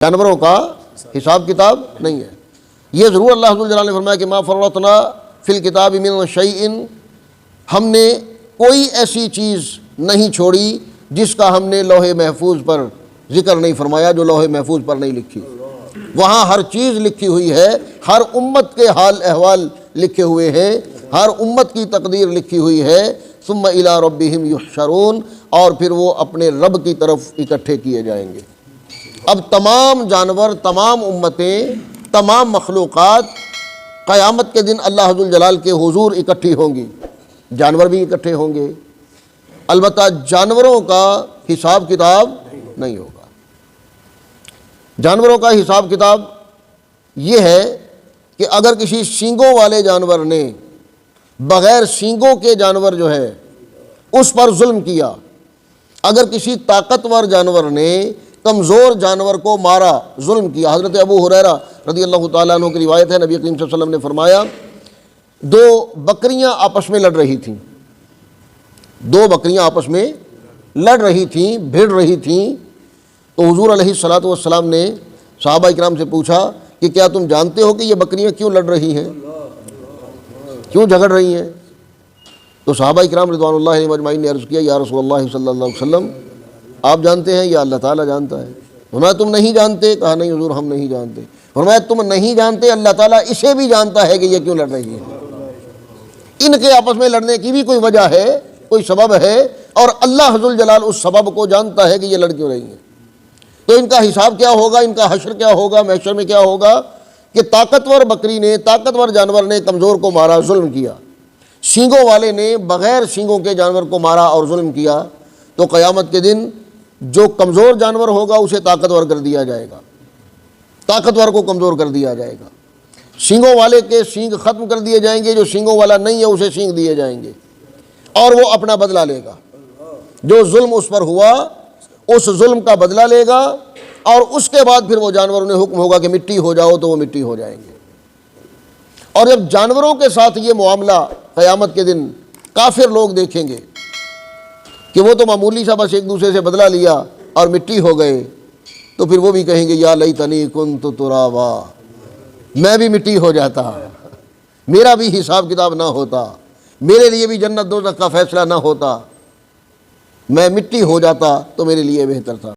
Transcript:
جانوروں کا حساب کتاب نہیں ہے۔ یہ ضرور اللہ عز و جل نے فرمایا کہ ما فرطنا فی الکتاب من شیء، ہم نے کوئی ایسی چیز نہیں چھوڑی جس کا ہم نے لوح محفوظ پر ذکر نہیں فرمایا، جو لوح محفوظ پر نہیں لکھی۔ وہاں ہر چیز لکھی ہوئی ہے، ہر امت کے حال احوال لکھے ہوئے ہیں، ہر امت کی تقدیر لکھی ہوئی ہے۔ ثم الی ربہم یحشرون، اور پھر وہ اپنے رب کی طرف اکٹھے کیے جائیں گے۔ اب تمام جانور، تمام امتیں، تمام مخلوقات قیامت کے دن اللہ عز و جلال کے حضور اکٹھی ہوں گی، جانور بھی اکٹھے ہوں گے، البتہ جانوروں کا حساب کتاب نہیں ہوگا۔ جانوروں کا حساب کتاب یہ ہے کہ اگر کسی سینگوں والے جانور نے بغیر سینگوں کے جانور جو ہے اس پر ظلم کیا، اگر کسی طاقتور جانور نے کمزور جانور کو مارا، ظلم کیا۔ حضرت ابو ہریرہ رضی اللہ تعالیٰ عنہ کی روایت ہے، نبی کریم صلی اللہ علیہ وسلم نے فرمایا، دو بکریاں آپس میں لڑ رہی تھیں، دو بکریاں آپس میں لڑ رہی تھیں، بھیڑ رہی تھیں، تو حضور علیہ الصلوۃ والسلام نے صحابہ اکرام سے پوچھا کہ کیا تم جانتے ہو کہ یہ بکریاں کیوں لڑ رہی ہیں، کیوں جھگڑ رہی ہیں؟ تو صحابہ اکرام رضوان اللہ علیہم اجمعین نے عرض کیا، یا رسول اللہ صلی اللہ علیہ وسلم، آپ جانتے ہیں یا اللہ تعالیٰ جانتا ہے؟ فرمایا تم نہیں جانتے؟ کہا نہیں حضور ہم نہیں جانتے۔ فرمایا تم نہیں جانتے، اللہ تعالیٰ اسے بھی جانتا ہے کہ یہ کیوں لڑ رہی ہے۔ ان کے آپس میں لڑنے کی بھی کوئی وجہ ہے، کوئی سبب ہے، اور اللہ عز و جلال اس سبب کو جانتا ہے کہ یہ لڑ کیوں رہی ہیں۔ تو ان کا حساب کیا ہوگا، ان کا حشر کیا ہوگا، محشر میں کیا ہوگا کہ طاقتور بکری نے، طاقتور جانور نے کمزور کو مارا، ظلم کیا، سینگوں والے نے بغیر سینگوں کے جانور کو مارا اور ظلم کیا، تو قیامت کے دن جو کمزور جانور ہوگا اسے طاقتور کر دیا جائے گا، طاقتور کو کمزور کر دیا جائے گا، سینگوں والے کے سینگ ختم کر دیے جائیں گے، جو سینگوں والا نہیں ہے اسے سینگ دیے جائیں گے، اور وہ اپنا بدلہ لے گا، جو ظلم اس پر ہوا اس ظلم کا بدلہ لے گا، اور اس کے بعد پھر وہ جانور انہیں حکم ہوگا کہ مٹی ہو جاؤ، تو وہ مٹی ہو جائیں گے۔ اور جب جانوروں کے ساتھ یہ معاملہ قیامت کے دن کافر لوگ دیکھیں گے کہ وہ تو معمولی سا بس ایک دوسرے سے بدلہ لیا اور مٹی ہو گئے، تو پھر وہ بھی کہیں گے یا لیتنی کنت ترابا، میں بھی مٹی ہو جاتا، میرا بھی حساب کتاب نہ ہوتا، میرے لیے بھی جنت دوزخ کا فیصلہ نہ ہوتا، میں مٹی ہو جاتا تو میرے لیے بہتر تھا۔